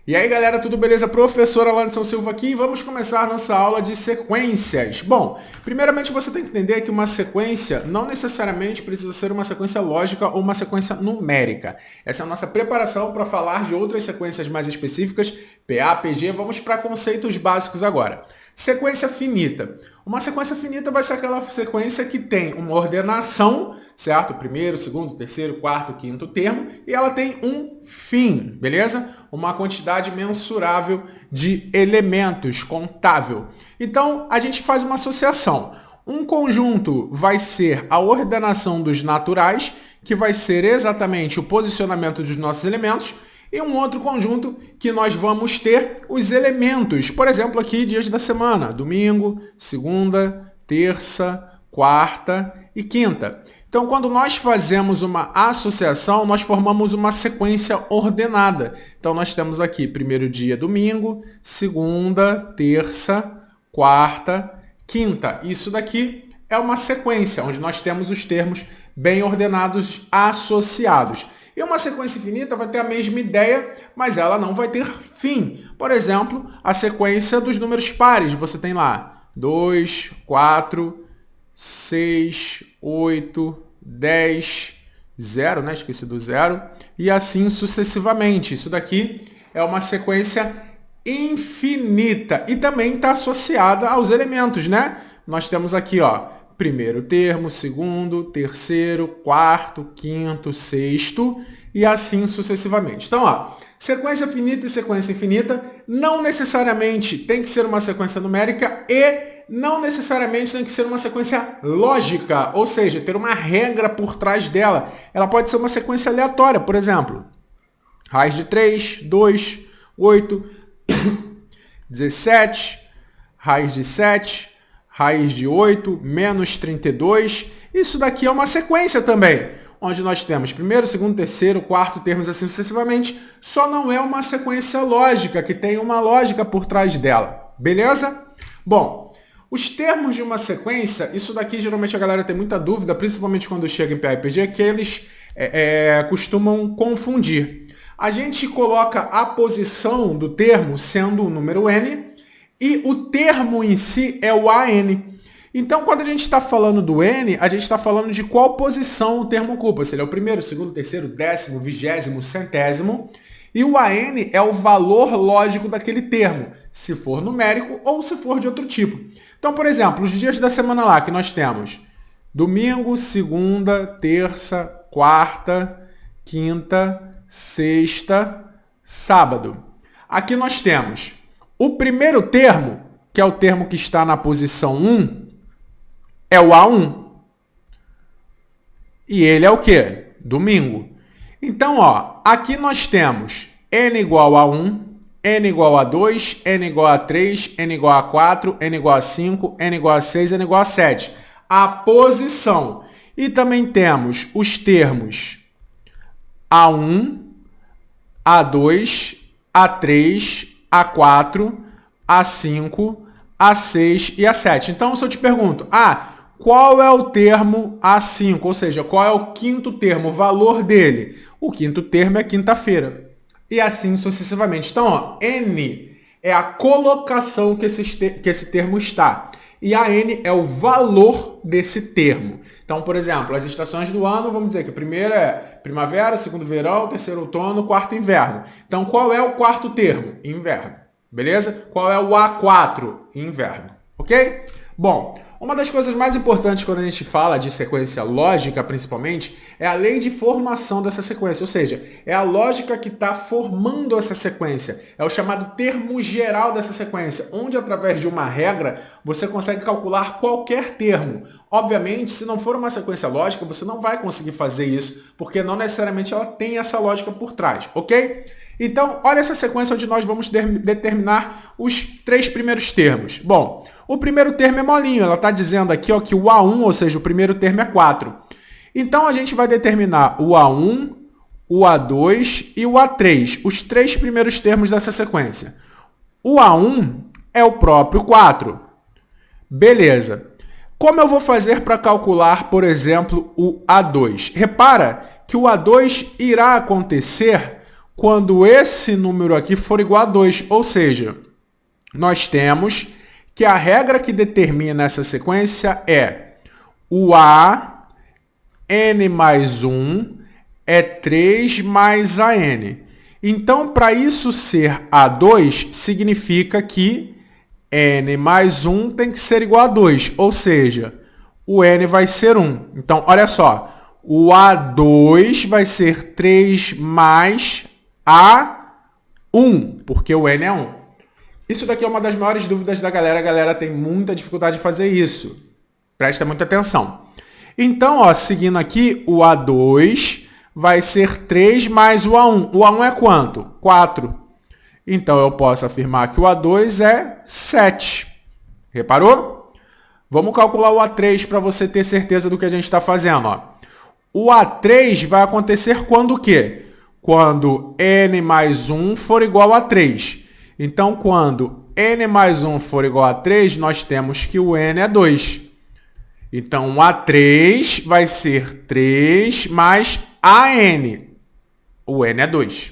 E aí, galera, tudo beleza? Professor Alanson Silva aqui e vamos começar nossa aula de sequências. Bom, primeiramente você tem que entender que uma sequência não necessariamente precisa ser uma sequência lógica ou uma sequência numérica. Essa é a nossa preparação para falar de outras sequências mais específicas, PA, PG. Vamos para conceitos básicos agora. Sequência finita. Uma sequência finita vai ser aquela sequência que tem uma ordenação, certo? Primeiro, segundo, terceiro, quarto, quinto termo, e ela tem um fim, beleza? Uma quantidade mensurável de elementos, contável. Então, a gente faz uma associação. Um conjunto vai ser a ordenação dos naturais, que vai ser exatamente o posicionamento dos nossos elementos, e um outro conjunto que nós vamos ter os elementos. Por exemplo, aqui, dias da semana, domingo, segunda, terça, quarta e quinta. Então, quando nós fazemos uma associação, nós formamos uma sequência ordenada. Então, nós temos aqui primeiro dia, domingo, segunda, terça, quarta, quinta. Isso daqui é uma sequência, onde nós temos os termos bem ordenados associados. E uma sequência infinita vai ter a mesma ideia, mas ela não vai ter fim. Por exemplo, a sequência dos números pares. Você tem lá 2, 4, 6, 8, 10, 0, né? Esqueci do 0. E assim sucessivamente. Isso daqui é uma sequência infinita. E também está associada aos elementos, né? Nós temos aqui, ó, primeiro termo, segundo, terceiro, quarto, quinto, sexto e assim sucessivamente. Então, ó, sequência finita e sequência infinita não necessariamente tem que ser uma sequência numérica e não necessariamente tem que ser uma sequência lógica, ou seja, ter uma regra por trás dela. Ela pode ser uma sequência aleatória, por exemplo, raiz de 3, 2, 8, 17, raiz de 7, raiz de 8, menos 32. Isso daqui é uma sequência também, onde nós temos primeiro, segundo, terceiro, quarto, termos assim sucessivamente. Só não é uma sequência lógica, que tem uma lógica por trás dela. Beleza? Bom, os termos de uma sequência, isso daqui geralmente a galera tem muita dúvida, principalmente quando chega em PA e PG, que eles costumam confundir. A gente coloca a posição do termo sendo o número n, e o termo em si é o AN. Então, quando a gente está falando do N, a gente está falando de qual posição o termo ocupa. Se ele é o primeiro, segundo, terceiro, décimo, vigésimo, centésimo. E o AN é o valor lógico daquele termo, se for numérico ou se for de outro tipo. Então, por exemplo, os dias da semana lá que nós temos domingo, segunda, terça, quarta, quinta, sexta, sábado. Aqui nós temos o primeiro termo, que é o termo que está na posição 1, é o A1. E ele é o quê? Domingo. Então, ó, aqui nós temos n igual a 1, n igual a 2, n igual a 3, n igual a 4, n igual a 5, n igual a 6, n igual a 7. A posição. E também temos os termos A1, A2, A3, A4, A5, A6 e A7. Então, se eu te pergunto, qual é o termo A5? Ou seja, qual é o quinto termo, o valor dele? O quinto termo é quinta-feira. E assim sucessivamente. Então, ó, N é a colocação que esse termo está. E a N é o valor desse termo. Então, por exemplo, as estações do ano, vamos dizer que a primeira é primavera, segundo verão, terceiro outono, quarto inverno. Então, qual é o quarto termo? Inverno. Beleza? Qual é o A4? Inverno. Ok? Bom, uma das coisas mais importantes quando a gente fala de sequência lógica, principalmente, é a lei de formação dessa sequência. Ou seja, é a lógica que está formando essa sequência. É o chamado termo geral dessa sequência, onde através de uma regra você consegue calcular qualquer termo. Obviamente, se não for uma sequência lógica, você não vai conseguir fazer isso, porque não necessariamente ela tem essa lógica por trás, ok? Então, olha essa sequência onde nós vamos determinar os três primeiros termos. Bom, o primeiro termo é molinho, ela está dizendo aqui ó, que o A1, ou seja, o primeiro termo é 4. Então, a gente vai determinar o A1, o A2 e o A3, os três primeiros termos dessa sequência. O A1 é o próprio 4. Beleza. Como eu vou fazer para calcular, por exemplo, o A2? Repara que o A2 irá acontecer quando esse número aqui for igual a 2. Ou seja, nós temos que a regra que determina essa sequência é o a n mais 1 é 3 mais a n. Então, para isso ser A2, significa que n mais 1 tem que ser igual a 2, ou seja, o n vai ser 1. Então, olha só, o A2 vai ser 3 mais A1, porque o n é 1. Isso daqui é uma das maiores dúvidas da galera. A galera tem muita dificuldade de fazer isso. Presta muita atenção. Então, ó, seguindo aqui, o A2 vai ser 3 mais o A1. O A1 é quanto? 4. Então, eu posso afirmar que o A2 é 7. Reparou? Vamos calcular o A3 para você ter certeza do que a gente está fazendo. Ó. O A3 vai acontecer quando o quê? Quando n mais 1 for igual a 3. Então, quando n mais 1 for igual a 3, nós temos que o n é 2. Então, o A3 vai ser 3 mais AN. O n é 2.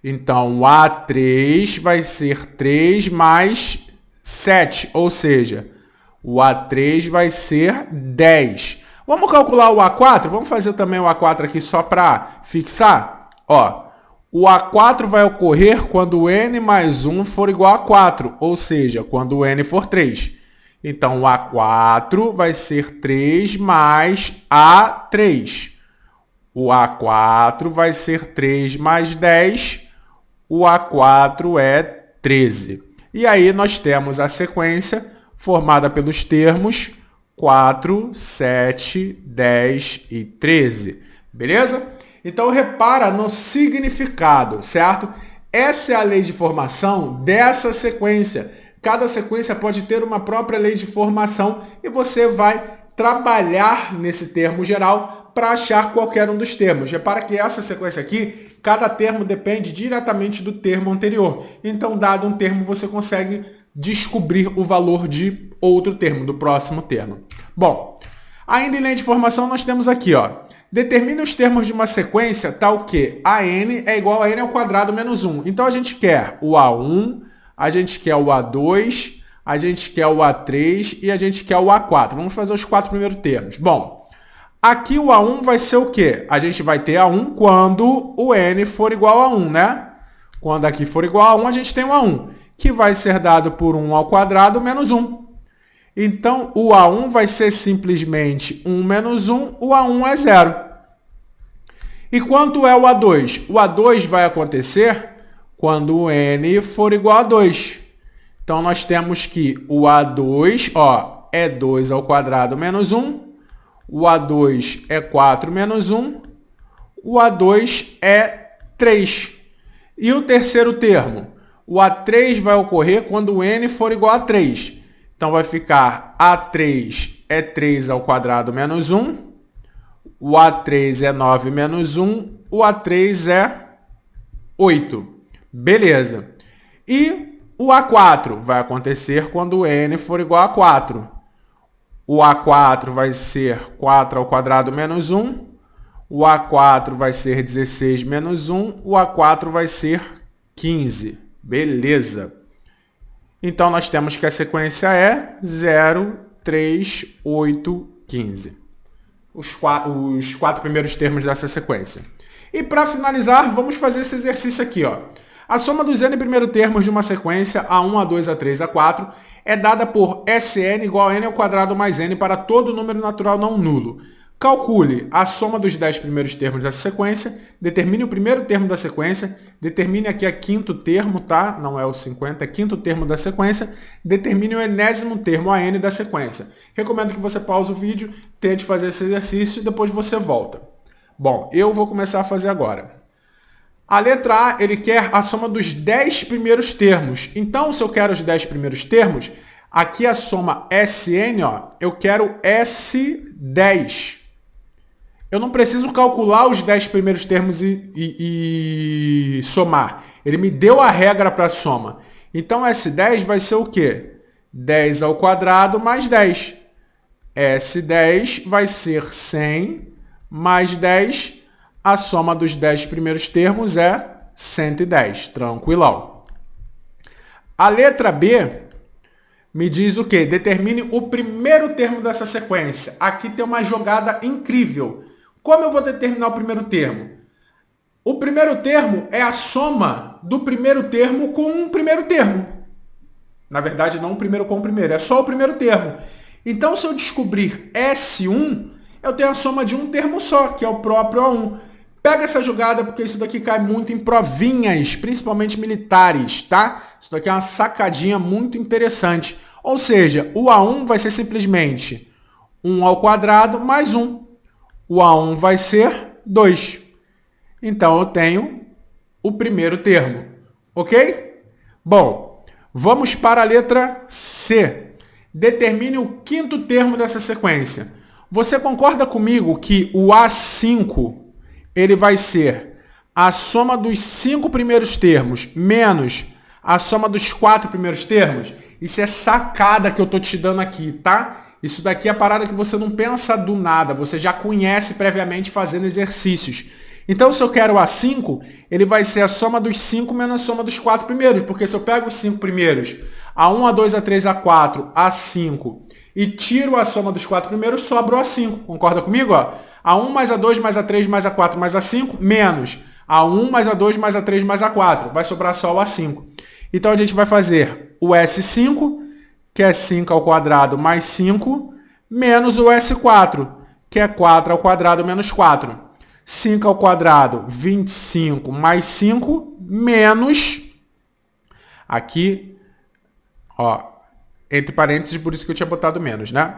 Então, o A3 vai ser 3 mais 7, ou seja, o A3 vai ser 10. Vamos calcular o A4? Vamos fazer também o A4 aqui só para fixar? Ó, o A4 vai ocorrer quando o n mais 1 for igual a 4, ou seja, quando o n for 3. Então, o A4 vai ser 3 mais A3. O A4 vai ser 3 mais 10. O A4 é 13. E aí nós temos a sequência formada pelos termos 4, 7, 10 e 13. Beleza? Então, repara no significado, certo? Essa é a lei de formação dessa sequência. Cada sequência pode ter uma própria lei de formação e você vai trabalhar nesse termo geral para achar qualquer um dos termos. Repara que essa sequência aqui, cada termo depende diretamente do termo anterior. Então, dado um termo, você consegue descobrir o valor de outro termo, do próximo termo. Bom, ainda em lei de formação, nós temos aqui, ó. Determine os termos de uma sequência tal que AN é igual a n ao quadrado menos 1. Então, a gente quer o A1, a gente quer o A2, a gente quer o A3 e a gente quer o A4. Vamos fazer os 4 primeiros termos. Bom, aqui o A1 vai ser o quê? A gente vai ter A1 quando o n for igual a 1, né? Quando aqui for igual a 1, a gente tem o A1, que vai ser dado por 1 ao quadrado menos 1. Então, o A1 vai ser simplesmente 1 menos 1, o A1 é 0. E quanto é o A2? O A2 vai acontecer quando o n for igual a 2. Então, nós temos que o A2 ó, é 2 ao quadrado menos 1, o A2 é 4 menos 1, o A2 é 3. E o terceiro termo? O A3 vai ocorrer quando o n for igual a 3. Então, vai ficar A3 é 3 ao quadrado menos 1, o A3 é 9 menos 1, o A3 é 8. Beleza. E o A4 vai acontecer quando o n for igual a 4. O A4 vai ser 4 ao quadrado menos 1, o A4 vai ser 16 menos 1, o A4 vai ser 15. Beleza. Então, nós temos que a sequência é 0, 3, 8, 15. Os quatro primeiros termos dessa sequência. E para finalizar, vamos fazer esse exercício aqui, ó. A soma dos n primeiros termos de uma sequência A1, A2, A3, A4 é dada por Sn igual a n ao quadrado mais n para todo número natural não nulo. Calcule a soma dos 10 primeiros termos dessa sequência, determine o primeiro termo da sequência, determine aqui a quinto termo, tá? Não é o 50, é quinto termo da sequência, determine o enésimo termo, a n da sequência. Recomendo que você pause o vídeo, tente fazer esse exercício e depois você volta. Bom, eu vou começar a fazer agora. A letra A, ele quer a soma dos 10 primeiros termos. Então, se eu quero os 10 primeiros termos, aqui a soma Sn, ó, eu quero S10. Eu não preciso calcular os 10 primeiros termos e somar. Ele me deu a regra para a soma. Então, S10 vai ser o quê? 10 ao quadrado mais 10. S10 vai ser 100 mais 10. A soma dos 10 primeiros termos é 110. Tranquilão. A letra B me diz o quê? Determine o primeiro termo dessa sequência. Aqui tem uma jogada incrível. Como eu vou determinar o primeiro termo? O primeiro termo é a soma do primeiro termo com o primeiro termo. Na verdade, não o primeiro com o primeiro, é só o primeiro termo. Então, se eu descobrir S1, eu tenho a soma de um termo só, que é o próprio A1. Pega essa jogada, porque isso daqui cai muito em provinhas, principalmente militares, tá? Isso daqui é uma sacadinha muito interessante. Ou seja, o A1 vai ser simplesmente 1 ao quadrado mais 1. O A1 vai ser 2. Então, eu tenho o primeiro termo, ok? Bom, vamos para a letra C. Determine o quinto termo dessa sequência. Você concorda comigo que o A5 ele vai ser a soma dos 5 primeiros termos menos a soma dos 4 primeiros termos? Isso é sacada que eu tô te dando aqui, tá? Isso daqui é a parada que você não pensa do nada, você já conhece previamente fazendo exercícios. Então, se eu quero o A5, ele vai ser a soma dos 5 menos a soma dos 4 primeiros, porque se eu pego os 5 primeiros, A1, A2, A3, A4, A5, e tiro a soma dos 4 primeiros, sobra o A5. Concorda comigo? Ó? A1 mais A2 mais A3 mais A4 mais A5, menos A1 mais A2 mais A3 mais A4. Vai sobrar só o A5. Então, a gente vai fazer o S5, que é 5 ao quadrado mais 5, menos o S4, que é 4 ao quadrado menos 4. 5 ao quadrado, 25 mais 5, menos, aqui, ó, entre parênteses, por isso que eu tinha botado menos, né?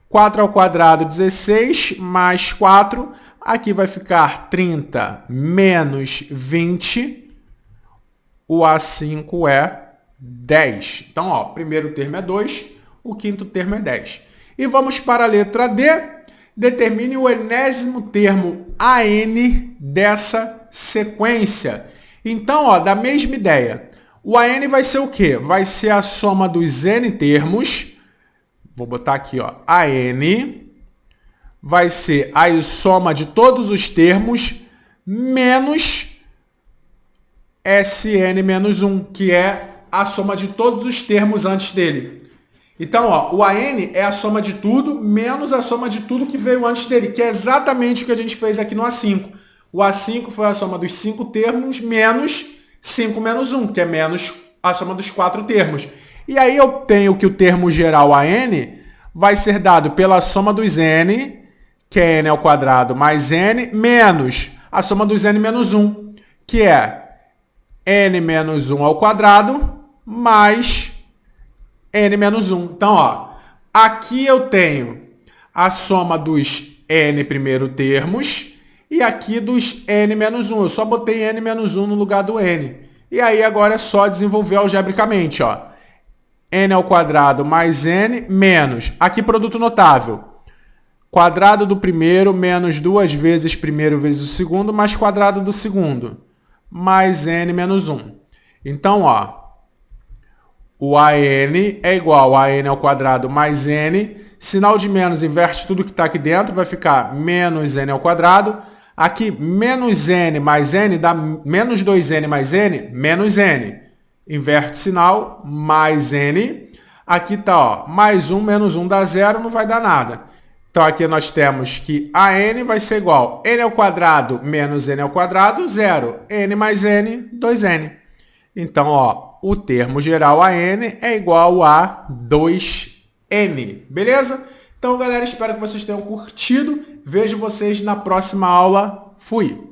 4 ao quadrado, 16, mais 4, aqui vai ficar 30 menos 20, o A5 é 10. Então, ó, o primeiro termo é 2, o quinto termo é 10. E vamos para a letra D. Determine o enésimo termo AN dessa sequência. Então, ó, da mesma ideia. O AN vai ser o quê? Vai ser a soma dos N termos. Vou botar aqui, ó, AN. Vai ser a soma de todos os termos menos SN menos 1, que é a soma de todos os termos antes dele. Então, ó, o AN é a soma de tudo menos a soma de tudo que veio antes dele, que é exatamente o que a gente fez aqui no A5. O A5 foi a soma dos 5 termos menos 5 menos 1, que é menos a soma dos 4 termos. E aí eu tenho que o termo geral AN vai ser dado pela soma dos N, que é N ao quadrado mais N, menos a soma dos N menos 1, que é N menos 1 ao quadrado mais N menos 1. Então, ó, aqui eu tenho a soma dos N primeiro termos e aqui dos N menos 1. Eu só botei N menos 1 no lugar do N. E aí agora é só desenvolver algebricamente, ó. N ao quadrado mais N menos, aqui produto notável, quadrado do primeiro menos 2 vezes primeiro vezes o segundo mais quadrado do segundo, mais N menos 1. Então, ó, o AN é igual a N ao quadrado mais N. Sinal de menos inverte tudo que está aqui dentro. Vai ficar menos N ao quadrado. Aqui, menos N mais N dá menos 2N mais N, menos N. Inverte o sinal, mais N. Aqui está, ó, mais 1 menos 1 dá 0, não vai dar nada. Então, aqui nós temos que AN vai ser igual a N ao quadrado menos N ao quadrado, 0. N mais N, 2N. Então, ó, o termo geral AN é igual a 2N, beleza? Então, galera, espero que vocês tenham curtido. Vejo vocês na próxima aula. Fui!